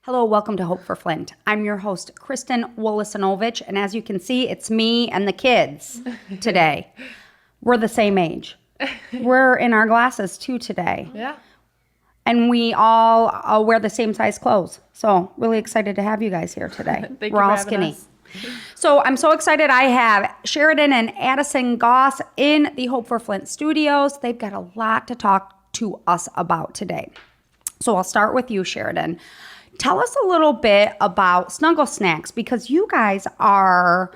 Hello, welcome to Hope for Flint. I'm your host, Kristen Wolosinovich, and as you can see, it's me and the kids today. We're the same age. We're in our glasses too today. Yeah. And we all wear the same size clothes. So really excited to have you guys here today. We're all skinny. So I'm so excited. I have Sheridan and Addison Goss in the Hope for Flint studios. They've got a lot to talk to us about today. So I'll start with you, Sheridan. Tell us a little bit about Snuggle Snacks, because you guys are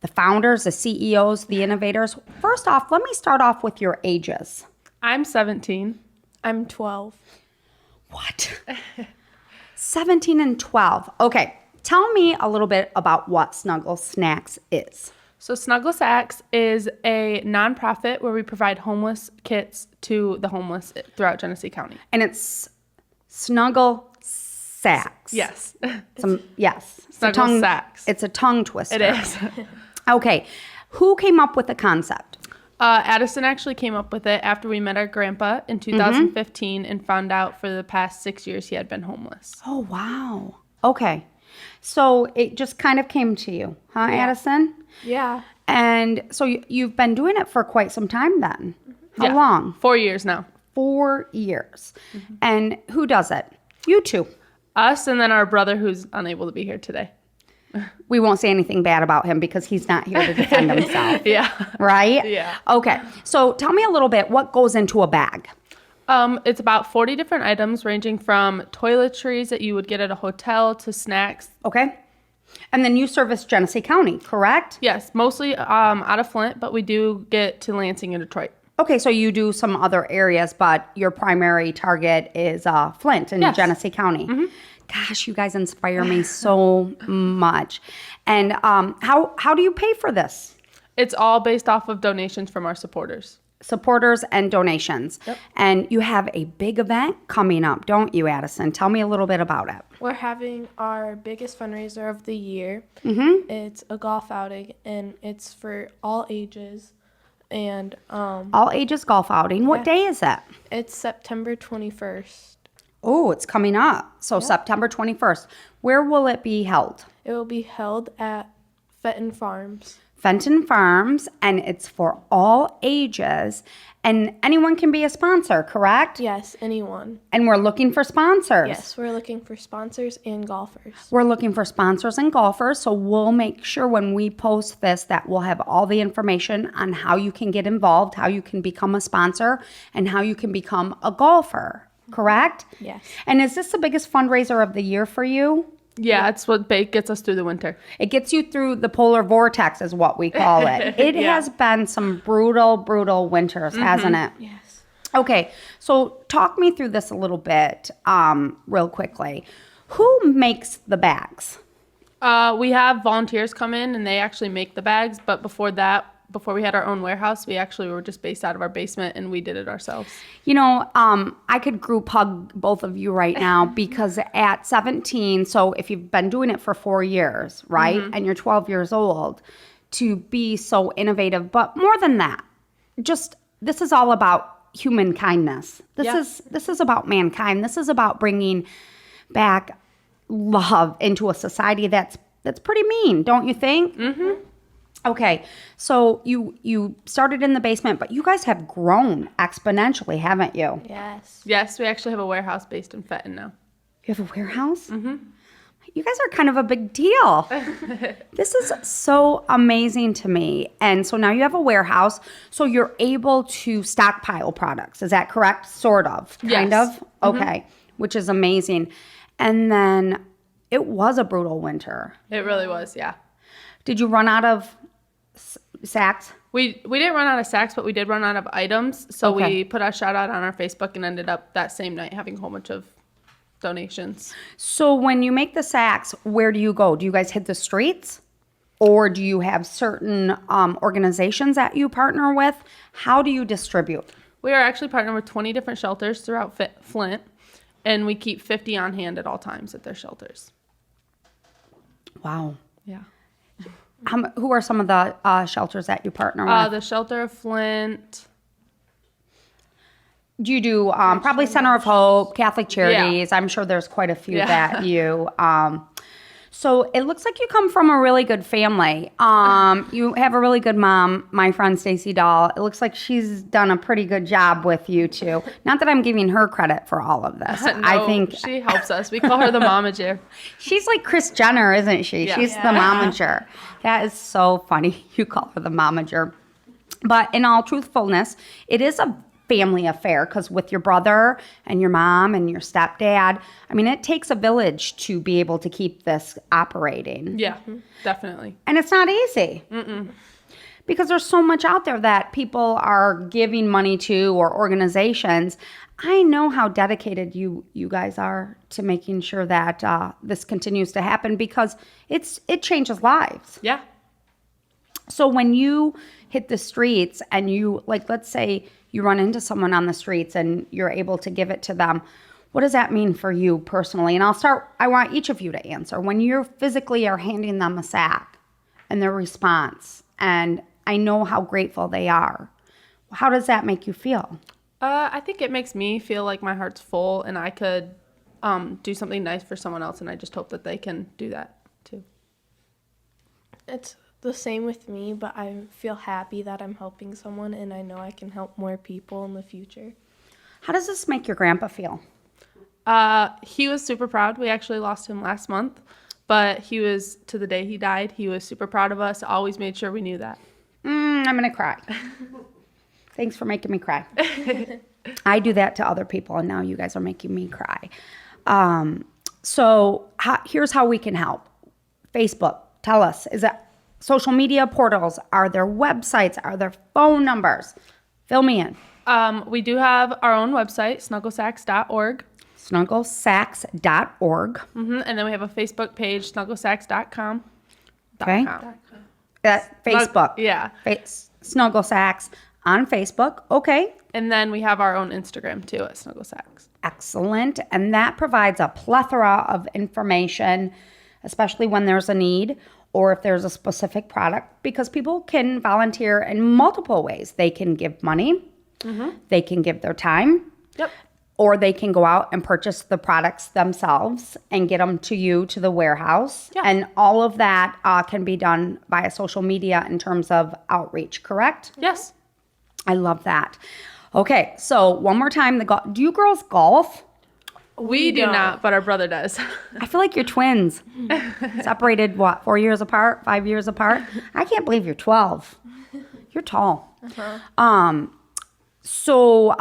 the founders, the CEOs, the innovators. First off, let me start off with your ages. I'm 17. I'm 12. What? 17 and 12. Okay. Tell me a little bit about what Snuggle Snacks is. So Snuggle Snacks is a nonprofit where we provide homeless kits to the homeless throughout Genesee County. And it's Snuggle Sacks. Yes. Yes. Snuggle Sacks. It's a tongue twister. It is. Okay. Who came up with the concept? Addison actually came up with it after we met our grandpa in 2015 and found out for the past 6 years he had been homeless. Oh, wow. Okay. So it just kind of came to you, huh, Yeah. Addison? Yeah. And so you've been doing it for quite some time then. How long? 4 years now. 4 years. And who does it? You two. Us and then our brother who's unable to be here today. We won't say anything bad about him because he's not here to defend himself. Yeah. Right? Yeah. Okay. So tell me a little bit, what goes into a bag? It's about 40 different items ranging from toiletries that you would get at a hotel to snacks. Okay. And then you service Genesee County, correct? Yes, mostly out of Flint, but we do get to Lansing and Detroit. Okay, so you do some other areas, but your primary target is Flint and Yes. Genesee County. Gosh, you guys inspire me so much. And how do you pay for this? It's all based off of donations from our supporters. Supporters and donations. Yep. And you have a big event coming up, don't you, Addison? Tell me a little bit about it. We're having our biggest fundraiser of the year. It's a golf outing, and it's for all ages. And All ages golf outing. What day is it? it's September 21st. Oh, it's coming up. So September 21st. Where will it be held? It will be held at Fenton Farms. Fenton Farms, and it's for all ages, and anyone can be a sponsor, correct? Yes, anyone. And we're looking for sponsors. Yes, we're looking for sponsors and golfers. We're looking for sponsors and golfers, so we'll make sure when we post this that we'll have all the information on how you can get involved, how you can become a sponsor, and how you can become a golfer, correct? Yes. And is this the biggest fundraiser of the year for you? Yeah, it's what gets us through the winter. It gets you through the polar vortex is what we call it. It has been some brutal winters, hasn't it? Yes. Okay, so talk me through this a little bit real quickly. Who makes the bags? We have volunteers come in and they actually make the bags, but before we had our own warehouse, we actually were just based out of our basement and we did it ourselves. You know, I could group hug both of you right now because at 17, so if you've been doing it for 4 years, right, and you're 12 years old, to be so innovative, but more than that, just this is all about human kindness. This is about mankind. This is about bringing back love into a society that's pretty mean, don't you think? Mm-hmm. Okay, so you started in the basement, but you guys have grown exponentially, haven't you? Yes. Yes, we actually have a warehouse based in Fenton now. You have a warehouse? Mm-hmm. You guys are kind of a big deal. This is so amazing to me. And so now you have a warehouse, so you're able to stockpile products. Is that correct? Sort of, kind Yes. of? Okay, which is amazing. And then it was a brutal winter. It really was, yeah. Did you run out of sacks? We didn't run out of sacks, but we did run out of items. So we put our shout out on our Facebook and ended up that same night having a whole bunch of donations. So when you make the sacks, where do you go? Do you guys hit the streets? Or do you have certain organizations that you partner with? How do you distribute? We are actually partnered with 20 different shelters throughout Flint, and we keep 50 on hand at all times at their shelters. Wow. Yeah. Who are some of the shelters that you partner with? The Shelter of Flint. Do you do probably Center of Hope, Catholic Charities? I'm sure there's quite a few that you. So it looks like you come from a really good family. You have a really good mom, my friend Stacy Dahl. It looks like she's done a pretty good job with you two. Not that I'm giving her credit for all of this. No, I think she helps us. We call her the momager. she's like Kris Jenner, isn't she? Yeah. She's the momager. That is so funny. You call her the momager. But in all truthfulness, it is a family affair because with your brother and your mom and your stepdad, I mean, it takes a village to be able to keep this operating. Yeah, definitely. And it's not easy. Because there's so much out there that people are giving money to or organizations. I know how dedicated you guys are to making sure that this continues to happen because it changes lives. Yeah. So when you hit the streets and you, like, let's say you run into someone on the streets and you're able to give it to them, what does that mean for you personally? And I want each of you to answer. When you physically are handing them a sack and their response, and I know how grateful they are, how does that make you feel? I think it makes me feel like my heart's full and I could do something nice for someone else, and I just hope that they can do that too. It's the same with me, but I feel happy that I'm helping someone and I know I can help more people in the future. How does this make your grandpa feel? He was super proud. We actually lost him last month, but he was, to the day he died, he was super proud of us, always made sure we knew that. I'm going to cry. Thanks for making me cry. I do that to other people, and now you guys are making me cry. Here's how we can help. Facebook, tell us, is it social media portals? Are there websites? Are there phone numbers? Fill me in. We do have our own website, snugglesacks.org. Snugglesacks.org. And then we have a Facebook page, snugglesacks.com. Okay. Facebook. Yeah. Snuggle Sacks on Facebook. Okay. And then we have our own Instagram too at Snuggle Sacks. Excellent. And that provides a plethora of information, especially when there's a need or if there's a specific product, because people can volunteer in multiple ways. They can give money. They can give their time. Yep. Or they can go out and purchase the products themselves and get them to you, to the warehouse. Yeah. And all of that can be done via social media in terms of outreach, correct? Yes. I love that. Okay, so one more time. Do you girls golf? We do not, but our brother does. I feel like you're twins. Separated, 4 years apart, 5 years apart? I can't believe you're 12. You're tall. So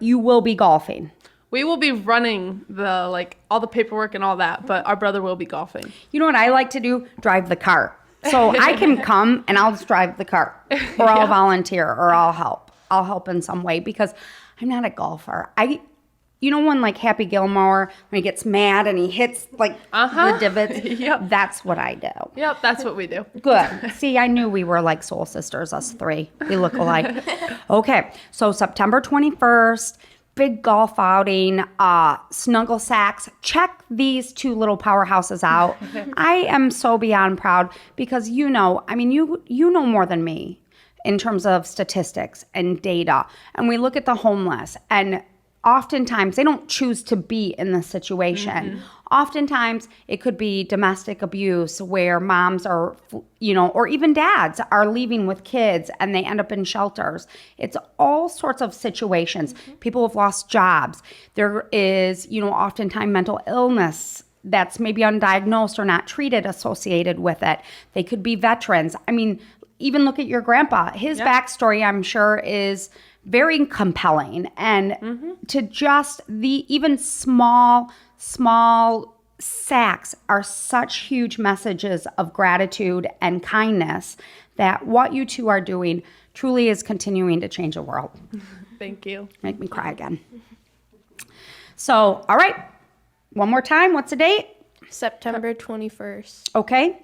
you will be golfing. We will be running all the paperwork and all that, but our brother will be golfing. You know what I like to do? Drive the cart. So I can come and I'll just drive the cart, or I'll volunteer, or I'll help. I'll help in some way because I'm not a golfer. You know when like Happy Gilmore, when he gets mad and he hits the divots? Yep. That's what I do. Yep, that's what we do. Good. See, I knew we were like soul sisters, us three. We look alike. Okay, so September 21st, big golf outing, Snuggle Sacks. Check these two little powerhouses out. I am so beyond proud because you know more than me in terms of statistics and data. And we look at the homeless, and oftentimes they don't choose to be in this situation. Oftentimes it could be domestic abuse where moms are, or even dads are leaving with kids and they end up in shelters. It's all sorts of situations. People have lost jobs. There is, oftentimes mental illness that's maybe undiagnosed or not treated associated with it. They could be veterans. I mean, even look at your grandpa. His backstory, I'm sure, is very compelling. And to just even small sacks are such huge messages of gratitude and kindness that what you two are doing truly is continuing to change the world. Thank you. Make me cry again. So, all right. One more time. What's the date? September 21st. Okay.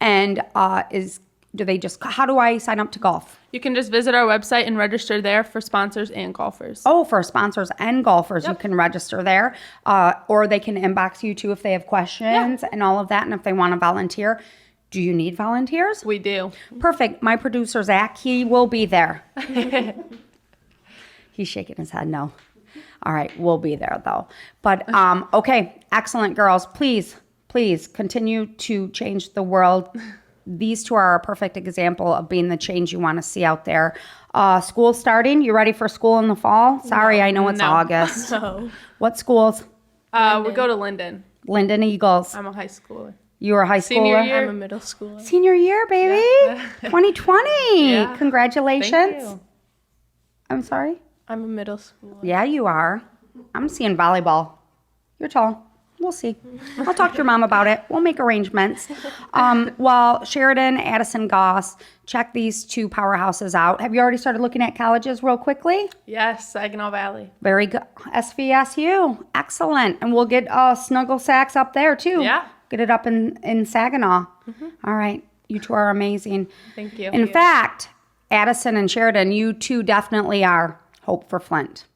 And how do I sign up to golf? You can just visit our website and register there for sponsors and golfers. Oh, for sponsors and golfers, you can register there. Or they can inbox you too if they have questions and all of that. And if they want to volunteer. Do you need volunteers? We do. Perfect. My producer, Zach, he will be there. He's shaking his head no. All right, we'll be there though. But okay, excellent girls. Please continue to change the world. These two are a perfect example of being the change you want to see out there. School starting. You ready for school in the fall? Sorry, I know it's August. No. What schools? We go to Linden. Linden Eagles. I'm a high schooler. You were a high Senior schooler? year. I'm a middle schooler. Senior year, baby. Yeah. 2020. Yeah. Congratulations. Thank you. I'm sorry? I'm a middle schooler. Yeah, you are. I'm seeing volleyball. You're tall. We'll see. I'll talk to your mom about it. We'll make arrangements. Well, Sheridan, Addison, Goss, check these two powerhouses out. Have you already started looking at colleges real quickly? Yes, Saginaw Valley. Very good. SVSU. Excellent. And we'll get Snuggle Sacks up there, too. Yeah. Get it up in Saginaw. All right. You two are amazing. Thank you. In fact, Addison and Sheridan, you two definitely are hope for Flint.